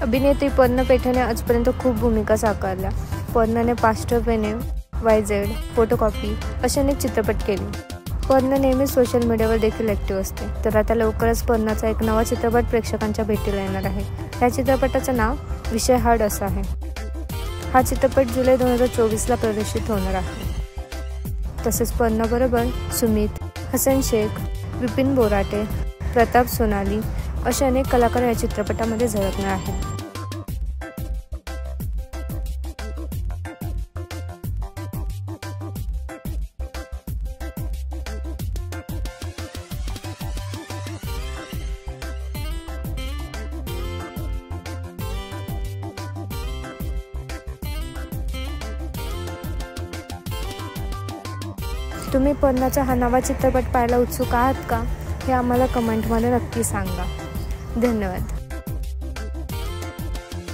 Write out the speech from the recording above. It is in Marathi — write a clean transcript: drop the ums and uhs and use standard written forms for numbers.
अभिनेत्री पर्ण पेठेने आजपर्यंत खूप भूमिका साकारल्या. पर्णने पास्टर पेने, YZ, फोटोकॉपी असे अनेक चित्रपट केले. पर्ण नेहमी सोशल मीडियावर देखील ॲक्टिव्ह असते. तर आता लवकरच पर्णाचा एक नवा चित्रपट प्रेक्षकांच्या भेटीला येणार आहे. या चित्रपटाचं नाव विषय हार्ड असं आहे. हा चित्रपट जुलै 2024ला प्रदर्शित होणार आहे. तसेच पर्णाबरोबर सुमित, हसन शेख, विपिन बोराटे, प्रताप सोनाली असे अनेक कलाकार या चित्रपटामध्ये झळकणार आहेत. तुम्ही पर्णाचा हा नवा चित्रपट पाहायला उत्सुक आहात का? हे आम्हाला कमेंटमध्ये नक्की सांगा. धन्यवाद.